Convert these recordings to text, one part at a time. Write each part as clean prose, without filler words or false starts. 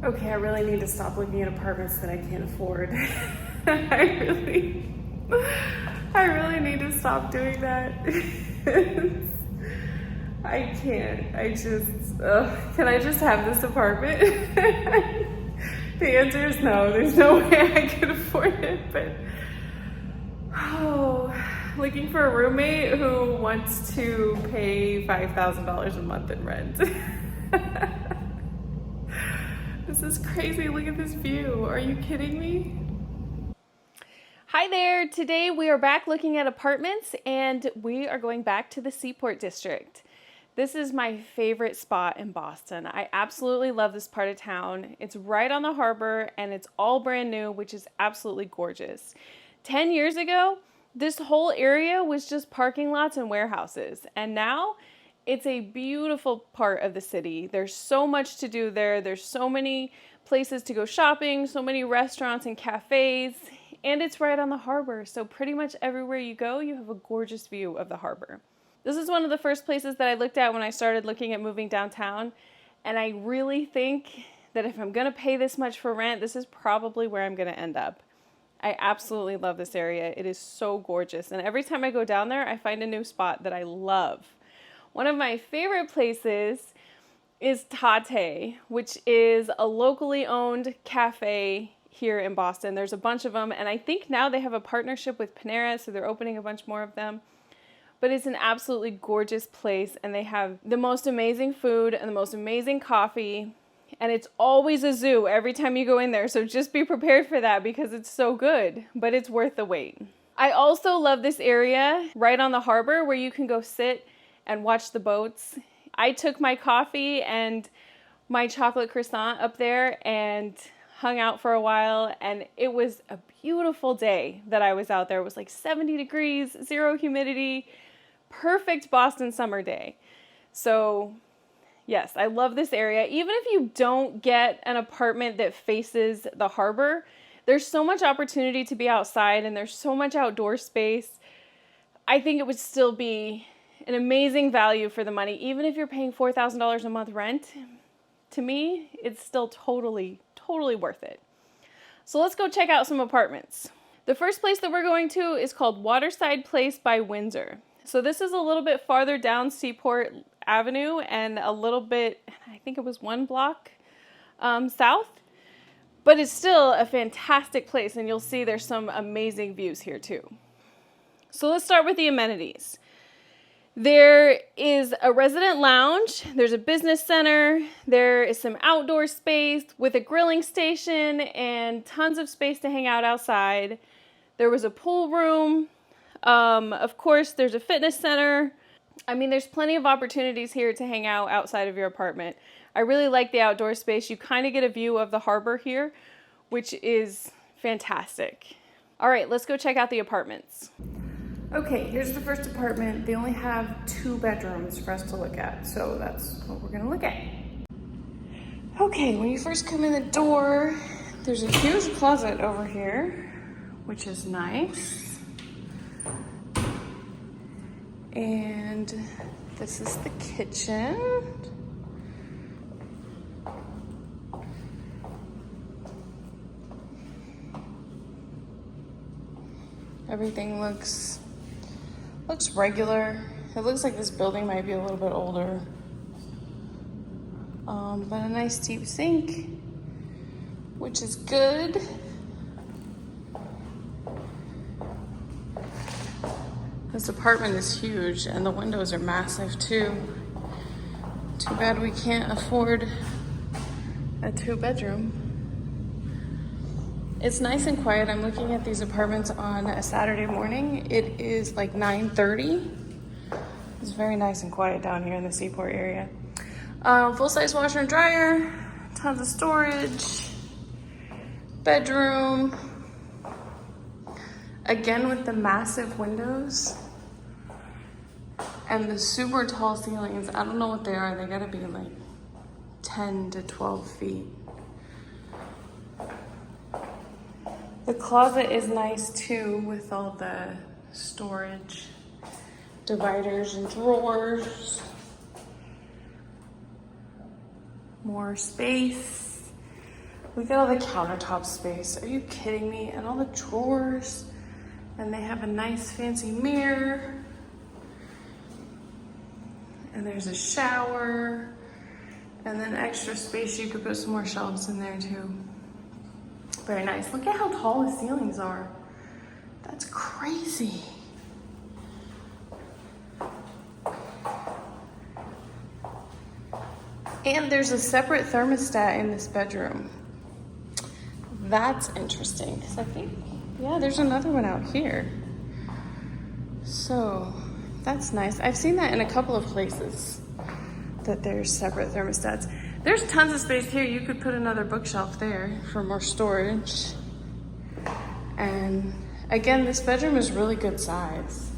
Okay, I really need to stop looking at apartments that I can't afford. I really need to stop doing that. I can't. Can I just have this apartment? The answer is no. There's no way I can afford it, but looking for a roommate who wants to pay $5,000 a month in rent. This is crazy. Look at this view. Are you kidding me? Hi there. Today we are back looking at apartments and we are going back to the Seaport District. This is my favorite spot in Boston. I absolutely love this part of town. It's right on the harbor and it's all brand new, which is absolutely gorgeous. 10 years ago, this whole area was just parking lots and warehouses, and now it's a beautiful part of the city. There's so much to do there. There's so many places to go shopping, so many restaurants and cafes, and it's right on the harbor. So pretty much everywhere you go, you have a gorgeous view of the harbor. This is one of the first places that I looked at when I started looking at moving downtown, and I really think that if I'm gonna pay this much for rent, this is probably where I'm gonna end up. I absolutely love this area. It is so gorgeous, and every time I go down there, I find a new spot that I love. One of my favorite places is Tate, which is a locally owned cafe here in Boston. There's a bunch of them, and I think now they have a partnership with Pier, so they're opening a bunch more of them. But it's an absolutely gorgeous place, and they have the most amazing food and the most amazing coffee, and it's always a zoo every time you go in there, so just be prepared for that because it's so good, but it's worth the wait. I also love this area right on the harbor where you can go sit and watch the boats. I took my coffee and my chocolate croissant up there and hung out for a while, and it was a beautiful day that I was out there. It was like 70 degrees, zero humidity, perfect Boston summer day. So yes, I love this area. Even if you don't get an apartment that faces the harbor, there's so much opportunity to be outside and there's so much outdoor space. I think it would still be an amazing value for the money. Even if you're paying $4,000 a month rent, to me, it's still totally worth it. So let's go check out some apartments. The first place that we're going to is called Waterside Place by Windsor. So this is a little bit farther down Seaport Avenue and a little bit, I think it was 1 block south, but it's still a fantastic place, and you'll see there's some amazing views here too. So let's start with the amenities. There is a resident lounge, there's a business center, there is some outdoor space with a grilling station and tons of space to hang out outside. There was a pool room. Of course, there's a fitness center. I mean, there's plenty of opportunities here to hang out outside of your apartment. I really like the outdoor space. You kind of get a view of the harbor here, which is fantastic. All right, let's go check out the apartments. Okay, here's the first apartment. They only have 2 bedrooms for us to look at, so that's what we're gonna look at. Okay, when you first come in the door, there's a huge closet over here, which is nice. And this is the kitchen. Everything looks regular. It looks like this building might be a little bit older. But a nice deep sink, which is good. This apartment is huge and the windows are massive too. Too bad we can't afford a 2-bedroom. It's nice and quiet. I'm looking at these apartments on a Saturday morning. It is like 9:30. It's very nice and quiet down here in the Seaport area. Full-size washer and dryer, tons of storage, bedroom. Again with the massive windows and the super tall ceilings. I don't know what they are. They gotta be like 10 to 12 feet. The closet is nice too with all the storage dividers and drawers. More space. Look at all the countertop space. Are you kidding me? And all the drawers. And they have a nice fancy mirror. And there's a shower. And then extra space, you could put some more shelves in there too. Very nice. Look at how tall the ceilings are. That's crazy. And there's a separate thermostat in this bedroom. That's interesting, because I think, yeah, there's another one out here. So that's nice. I've seen that in a couple of places, that there's separate thermostats. There's tons of space here. You could put another bookshelf there for more storage. And again, this bedroom is really good size.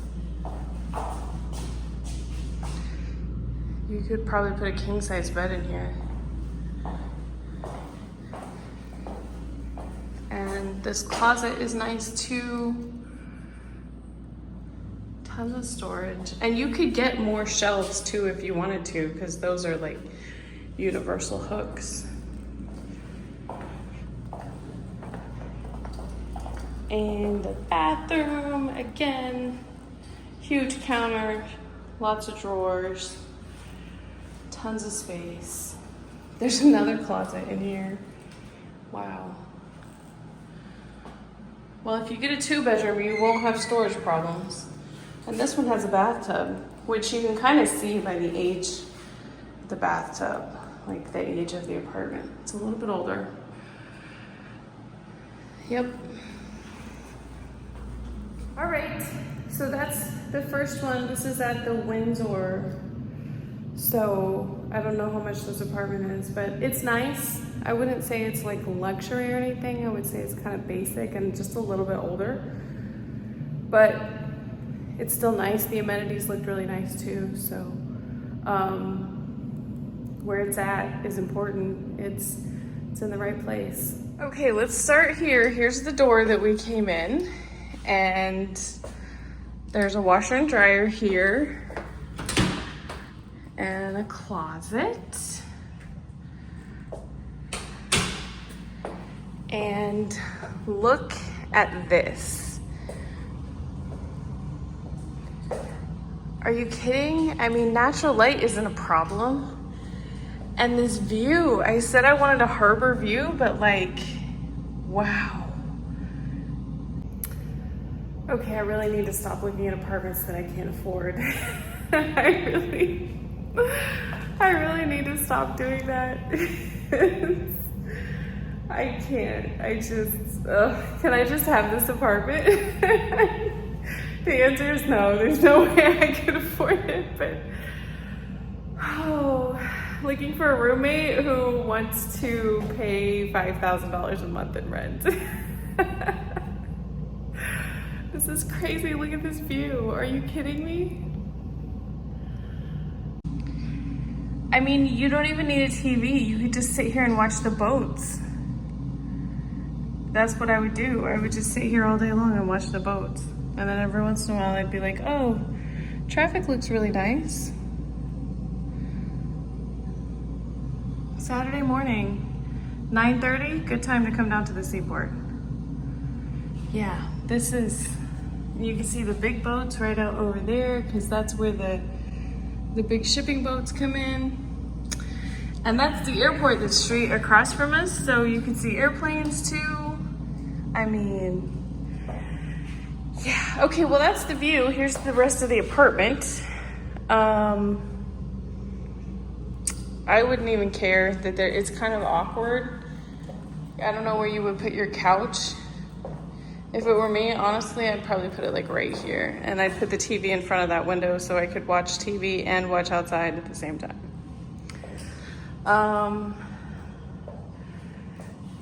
You could probably put a king size bed in here. And this closet is nice too. Tons of storage. And you could get more shelves too if you wanted to, because those are like universal hooks. And the bathroom, again, huge counter, lots of drawers, tons of space. There's another closet in here. Wow. Well, if you get a 2-bedroom, you won't have storage problems. And this one has a bathtub, which you can kind of see by the age of the bathtub, like the age of the apartment. It's a little bit older. Yep. All right, so that's the first one. This is at the Windsor. So I don't know how much this apartment is, but it's nice. I wouldn't say it's like luxury or anything. I would say it's kind of basic and just a little bit older, but it's still nice. The amenities looked really nice too. So where it's at is important. It's in the right place. Okay, let's start here. Here's the door that we came in, and there's a washer and dryer here and a closet. And look at this. Are you kidding? I mean, natural light isn't a problem. And this view, I said I wanted a harbor view, but like, wow. Okay, I really need to stop looking at apartments that I can't afford. I really need to stop doing that. I can't. Can I just have this apartment? The answer is no. There's no way I can afford it, but looking for a roommate who wants to pay $5,000 a month in rent. This is crazy. Look at this view. Are you kidding me? I mean, you don't even need a TV. You could just sit here and watch the boats. That's what I would do. I would just sit here all day long and watch the boats. And then every once in a while I'd be like, oh, traffic looks really nice. Saturday morning, 9:30, good time to come down to the Seaport. Yeah, this is, you can see the big boats right out over there, because that's where the big shipping boats come in. And that's the airport that's straight across from us, so you can see airplanes too. I mean, yeah, okay, well that's the view. Here's the rest of the apartment. I wouldn't even care that it's kind of awkward. I don't know where you would put your couch. If it were me, honestly, I'd probably put it like right here. And I'd put the TV in front of that window so I could watch TV and watch outside at the same time.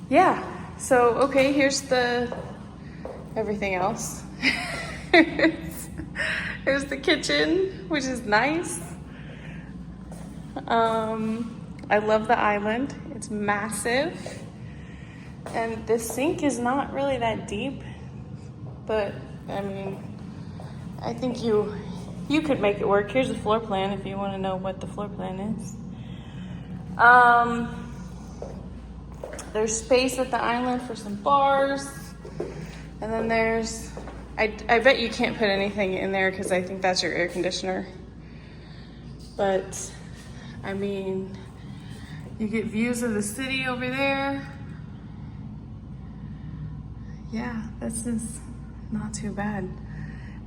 Yeah, so, okay, here's everything else. Here's the kitchen, which is nice. I love the island. It's massive. And the sink is not really that deep, but I mean, I think you could make it work. Here's the floor plan if you want to know what the floor plan is. There's space at the island for some bars. And then there's, I bet you can't put anything in there because I think that's your air conditioner. But, I mean, you get views of the city over there. Yeah, this is not too bad.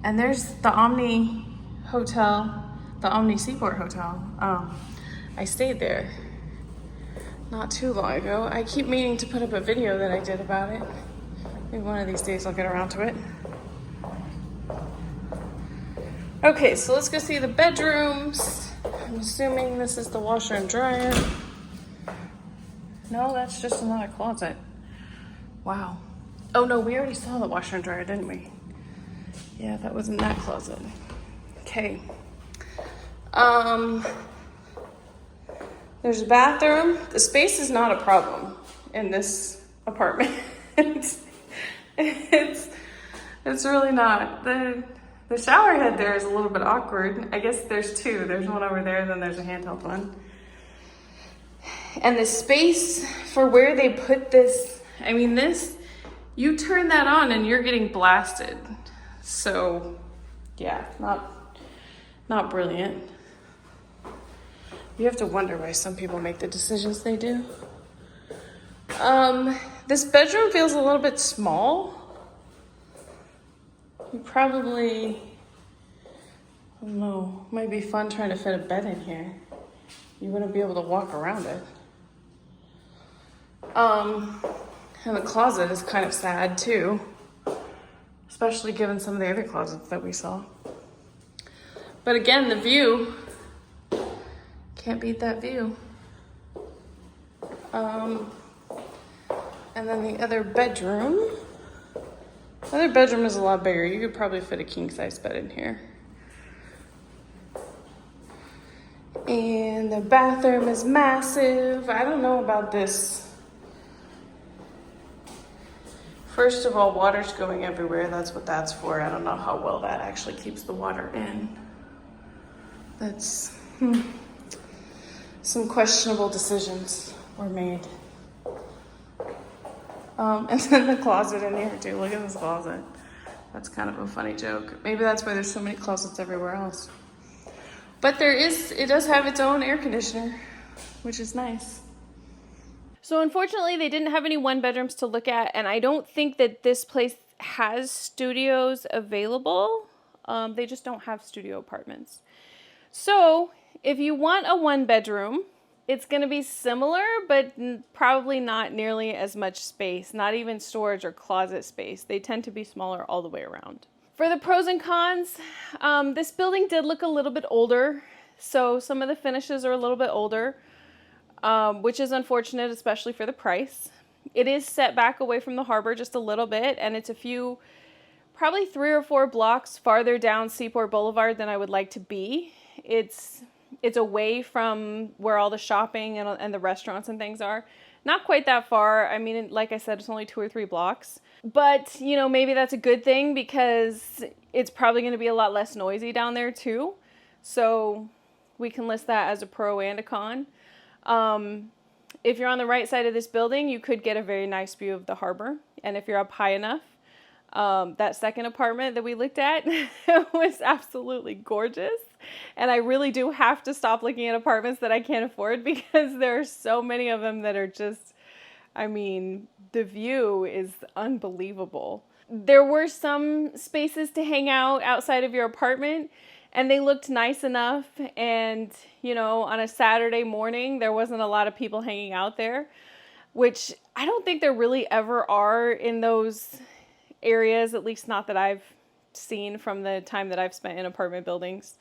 And there's the Omni Hotel, the Omni Seaport Hotel. I stayed there not too long ago. I keep meaning to put up a video that I did about it. Maybe one of these days I'll get around to it. Okay, so let's go see the bedrooms. I'm assuming this is the washer and dryer. No, that's just another closet. Wow. Oh no, we already saw the washer and dryer, didn't we? Yeah, that was in that closet. Okay. There's a bathroom. The space is not a problem in this apartment. It's really not. The shower head there is a little bit awkward. I guess there's two. There's one over there, then there's a handheld one. And the space for where they put this, I mean, this, you turn that on and you're getting blasted. So, yeah, not brilliant. You have to wonder why some people make the decisions they do. This bedroom feels a little bit small. You probably, I don't know, might be fun trying to fit a bed in here. You wouldn't be able to walk around it. And the closet is kind of sad too, especially given some of the other closets that we saw. But again, the view, can't beat that view. And then the other bedroom. The other bedroom is a lot bigger. You could probably fit a king size bed in here. And the bathroom is massive. I don't know about this. First of all, water's going everywhere. That's what that's for. I don't know how well that actually keeps the water in. That's some questionable decisions were made. And then the closet in here too. Look at this closet. That's kind of a funny joke. Maybe that's why there's so many closets everywhere else. But it does have its own air conditioner, which is nice. So unfortunately, they didn't have any one bedrooms to look at, and I don't think that this place has studios available. They just don't have studio apartments. So if you want a one bedroom, it's going to be similar, but probably not nearly as much space, not even storage or closet space. They tend to be smaller all the way around. For the pros and cons, this building did look a little bit older. So some of the finishes are a little bit older, which is unfortunate, especially for the price. It is set back away from the harbor just a little bit, and it's probably 3 or 4 blocks farther down Seaport Boulevard than I would like to be. It's away from where all the shopping and the restaurants and things are. Not quite that far. I mean, like I said, it's only 2 or 3 blocks. But, you know, maybe that's a good thing because it's probably going to be a lot less noisy down there too. So we can list that as a pro and a con. If you're on the right side of this building, you could get a very nice view of the harbor. And if you're up high enough, that second apartment that we looked at was absolutely gorgeous. And I really do have to stop looking at apartments that I can't afford because there are so many of them that are just, I mean, the view is unbelievable. There were some spaces to hang out outside of your apartment, and they looked nice enough. And, you know, on a Saturday morning, there wasn't a lot of people hanging out there, which I don't think there really ever are in those areas, at least not that I've seen from the time that I've spent in apartment buildings.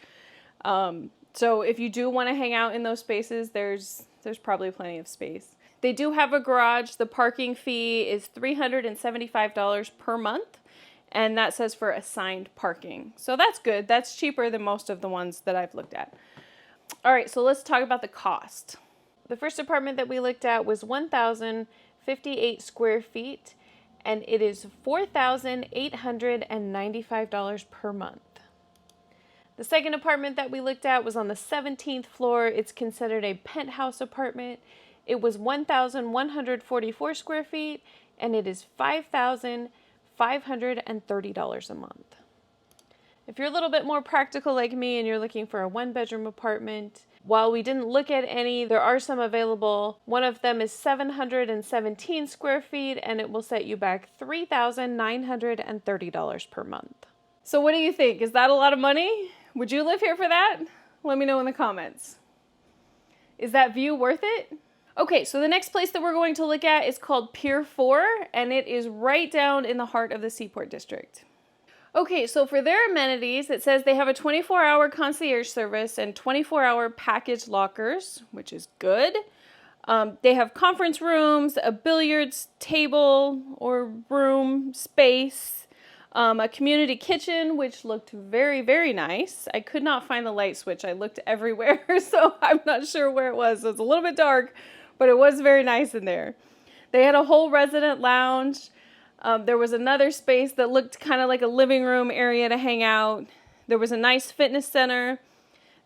So if you do want to hang out in those spaces, there's probably plenty of space. They do have a garage. The parking fee is $375 per month, and that says for assigned parking. So that's good. That's cheaper than most of the ones that I've looked at. All right, so let's talk about the cost. The first apartment that we looked at was 1,058 square feet, and it is $4,895 per month. The second apartment that we looked at was on the 17th floor. It's considered a penthouse apartment. It was 1,144 square feet, and it is $5,530 a month. If you're a little bit more practical like me and you're looking for a one-bedroom apartment, while we didn't look at any, there are some available. One of them is 717 square feet, and it will set you back $3,930 per month. So what do you think? Is that a lot of money? Would you live here for that? Let me know in the comments. Is that view worth it? Okay, so the next place that we're going to look at is called Pier 4, and it is right down in the heart of the Seaport District. Okay, so for their amenities, it says they have a 24-hour concierge service and 24-hour package lockers, which is good. They have conference rooms, a billiards table or room space, a community kitchen, which looked very, very nice. I could not find the light switch. I looked everywhere, so I'm not sure where it was. So it's a little bit dark, but it was very nice in there. They had a whole resident lounge. There was another space that looked kind of like a living room area to hang out. There was a nice fitness center,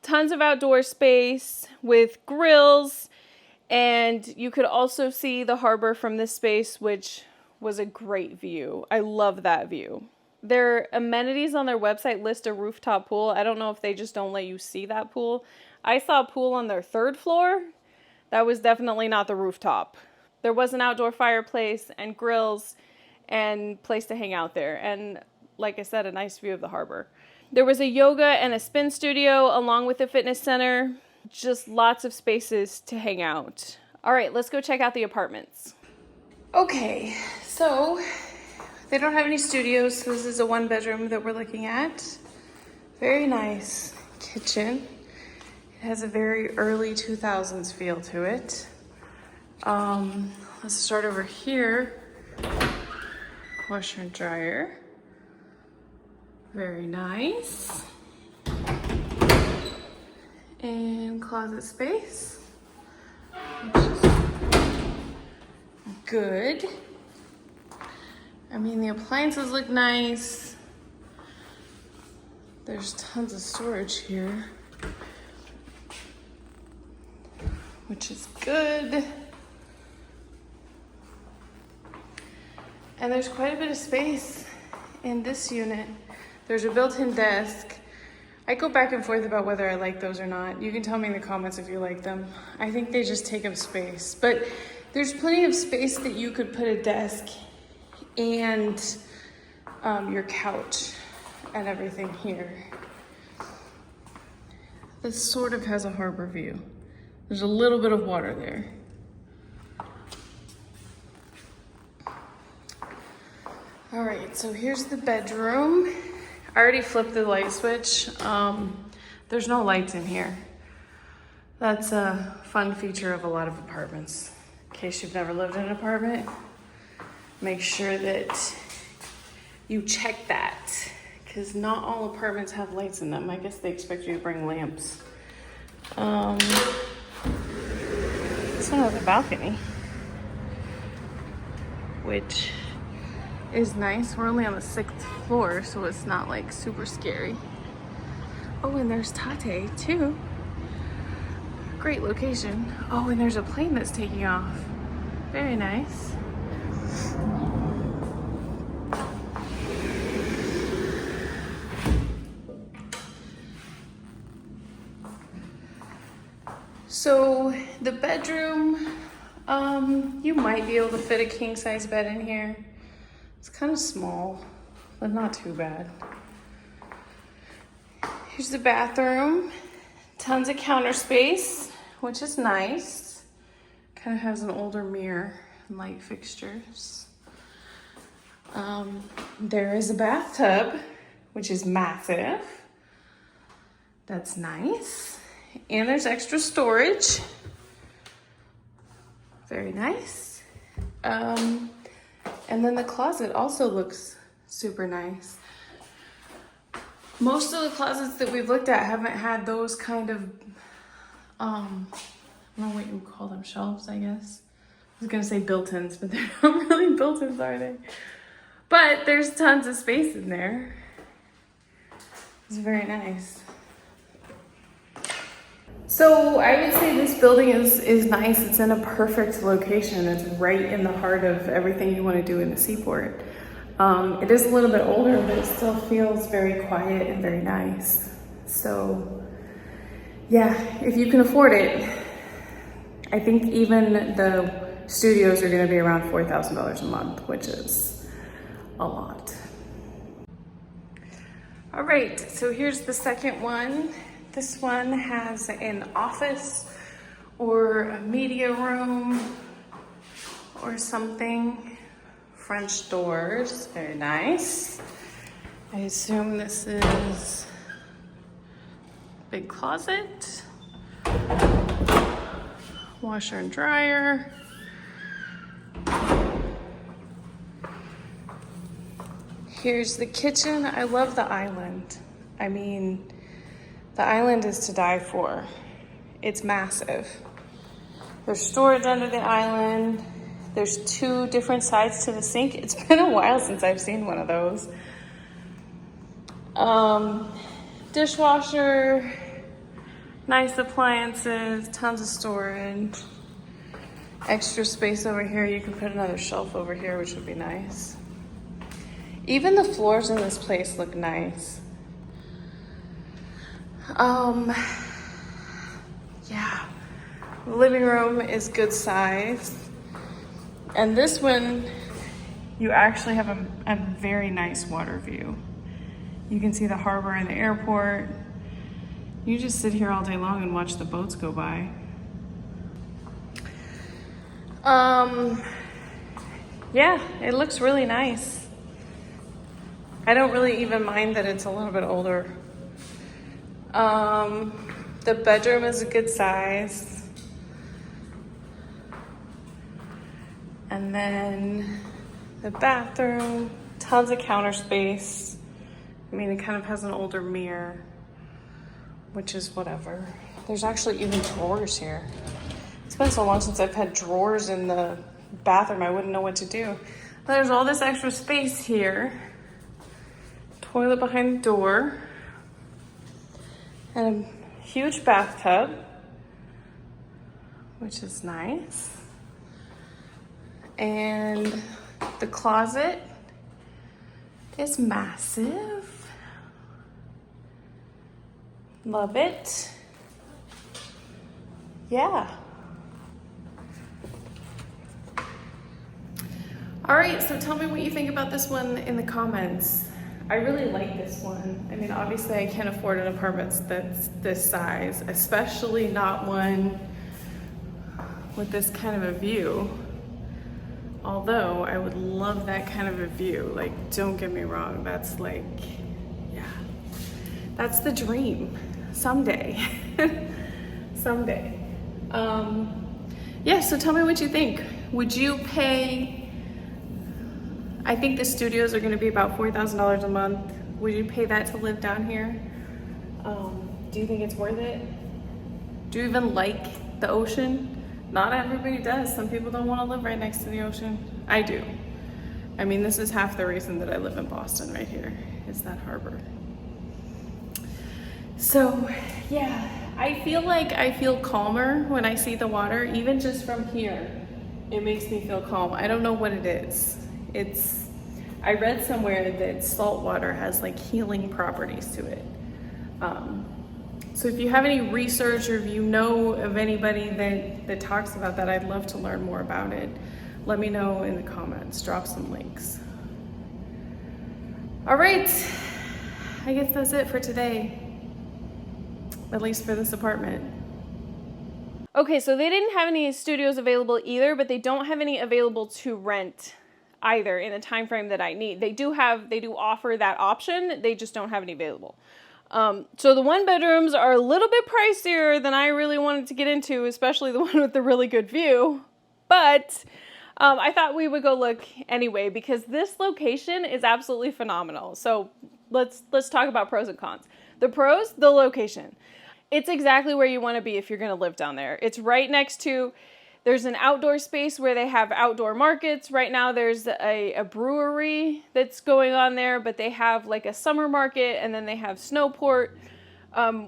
tons of outdoor space with grills, and you could also see the harbor from this space, which was a great view. I love that view. Their amenities on their website list a rooftop pool. I don't know if they just don't let you see that pool. I saw a pool on their third floor. That was definitely not the rooftop. There was an outdoor fireplace and grills and place to hang out there, and like I said, a nice view of the harbor. There was a yoga and a spin studio along with a fitness center. Just lots of spaces to hang out. All right, let's go check out the apartments. Okay, so they don't have any studios, so this is a one bedroom that we're looking at. Very nice kitchen. It has a very early 2000s feel to it. Let's start over here. Washer and dryer. Very nice. And closet space, which is good. I mean, the appliances look nice. There's tons of storage here, which is good. And there's quite a bit of space in this unit. There's a built-in desk. I go back and forth about whether I like those or not. You can tell me in the comments if you like them. I think they just take up space, but there's plenty of space that you could put a desk and your couch and everything here. This sort of has a harbor view. There's a little bit of water there. All right, so here's the bedroom. I already flipped the light switch. There's no lights in here. That's a fun feature of a lot of apartments. In case you've never lived in an apartment, make sure that you check that, because not all apartments have lights in them. I guess they expect you to bring lamps. This one has a balcony, which is nice. We're only on the 6th floor, so it's not like super scary. Oh, and there's Tate too. Great location. Oh, and there's a plane that's taking off. Very nice. So the bedroom, you might be able to fit a king size bed in here. It's kind of small, but not too bad. Here's the bathroom. Tons of counter space, which is nice. Kind of has an older mirror and light fixtures. There is a bathtub, which is massive. That's nice. And there's extra storage. Very nice. And then the closet also looks super nice. Most of the closets that we've looked at haven't had those kind of, I don't know what you would call them, shelves, I guess. I was gonna say built-ins, but they're not really built-ins, are they? But there's tons of space in there. It's very nice. So I would say this building is nice. It's in a perfect location. It's right in the heart of everything you want to do in the Seaport. It is a little bit older, but it still feels very quiet and very nice. So yeah, if you can afford it, I think even the studios are going to be around $4,000 a month, which is a lot. All right, so here's the second one. This one has an office or a media room or something. French doors, very nice. I assume this is a big closet. Washer and dryer. Here's the kitchen. I love the island. I mean, the island is to die for. It's massive. There's storage under the island. There's 2 different sides to the sink. It's been a while since I've seen one of those. Dishwasher, nice appliances, tons of storage. Extra space over here. You can put another shelf over here, which would be nice. Even the floors in this place look nice. Yeah, the living room is good size. And this one, you actually have a very nice water view. You can see the harbor and the airport. You just sit here all day long and watch the boats go by. Yeah, it looks really nice. I don't really even mind that it's a little bit older. The bedroom is a good size. And then the bathroom, tons of counter space. I mean, it kind of has an older mirror, which is whatever. There's actually even drawers here. It's been so long since I've had drawers in the bathroom, I wouldn't know what to do. There's all this extra space here. Toilet behind the door. And a huge bathtub, which is nice. And the closet is massive. Love it. Yeah. All right, so tell me what you think about this one in the comments. I really like this one. I mean, obviously I can't afford an apartment that's this size, especially not one with this kind of a view. Although I would love that kind of a view. Like, don't get me wrong, that's like, yeah, that's the dream someday. Someday. Yeah, so tell me what you think. Would you pay, I think the studios are gonna be about $4,000 a month. Would you pay that to live down here? Do you think it's worth it? Do you even like the ocean? Not everybody does. Some people don't wanna live right next to the ocean. I do. I mean, this is half the reason that I live in Boston right here, is that harbor. So, yeah, I feel calmer when I see the water, even just from here. It makes me feel calm. I don't know what it is. I read somewhere that salt water has like healing properties to it. So if you have any research or if you know of anybody that talks about that, I'd love to learn more about it. Let me know in the comments, drop some links. All right, I guess that's it for today, at least for this apartment. Okay, so they didn't have any studios available either, but they don't have any available to rent either in the time frame that I need. They do offer that option, they just don't have any available. So the 1-bedrooms are a little bit pricier than I really wanted to get into, especially the one with the really good view. But I thought we would go look anyway because this location is absolutely phenomenal. So let's talk about pros and cons. The pros, the location. It's exactly where you want to be if you're going to live down there. It's right next to, there's an outdoor space where they have outdoor markets. Right now there's a brewery that's going on there, but they have like a summer market and then they have Snowport.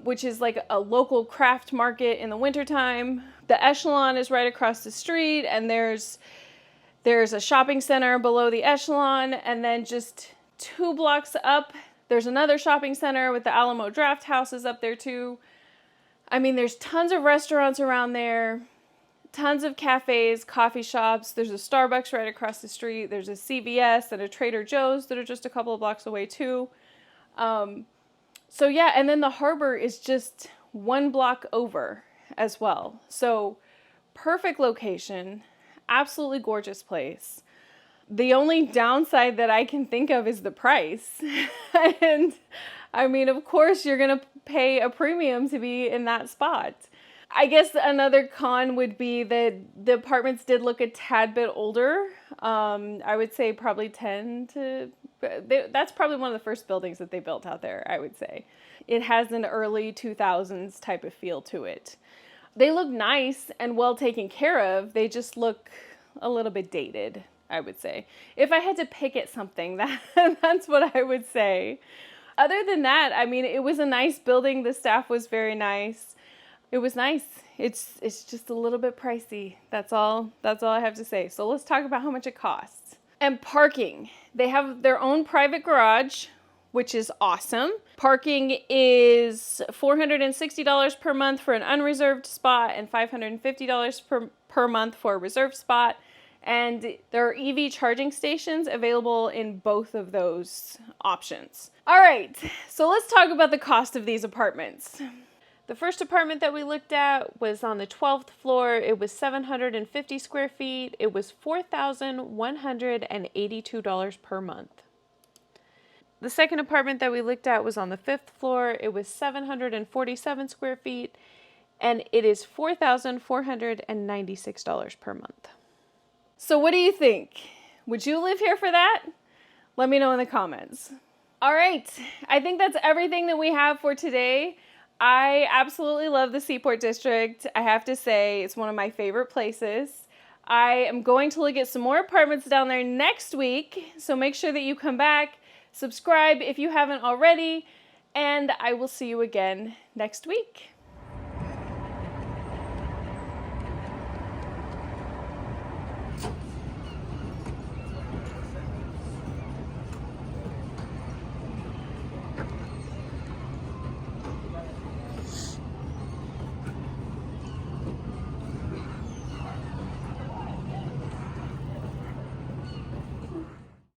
which is like a local craft market in the wintertime. The Echelon is right across the street, and there's a shopping center below the Echelon, and then just 2 blocks up, there's another shopping center with the Alamo Draft Houses up there too. I mean, there's tons of restaurants around there, tons of cafes, coffee shops. There's a Starbucks right across the street. There's a CVS and a Trader Joe's that are just a couple of blocks away too. So yeah, and then the harbor is just 1 block over as well. So perfect location, absolutely gorgeous place. The only downside that I can think of is the price. And I mean, of course, you're going to pay a premium to be in that spot. I guess another con would be that the apartments did look a tad bit older. I would say probably that's probably one of the first buildings that they built out there, I would say. It has an early 2000s type of feel to it. They look nice and well taken care of. They just look a little bit dated, I would say. If I had to pick at something, that's what I would say. Other than that, I mean, it was a nice building. The staff was very nice. It was nice. It's just a little bit pricey. That's all I have to say. So let's talk about how much it costs. And parking. They have their own private garage, which is awesome. Parking is $460 per month for an unreserved spot and $550 per month for a reserved spot. And there are EV charging stations available in both of those options. All right, so let's talk about the cost of these apartments. The first apartment that we looked at was on the 12th floor. It was 750 square feet. It was $4,182 per month. The second apartment that we looked at was on the 5th floor. It was 747 square feet, and it is $4,496 per month. So what do you think? Would you live here for that? Let me know in the comments. All right, I think that's everything that we have for today. I absolutely love the Seaport District. I have to say, it's one of my favorite places. I am going to look at some more apartments down there next week, so make sure that you come back, subscribe if you haven't already, and I will see you again next week.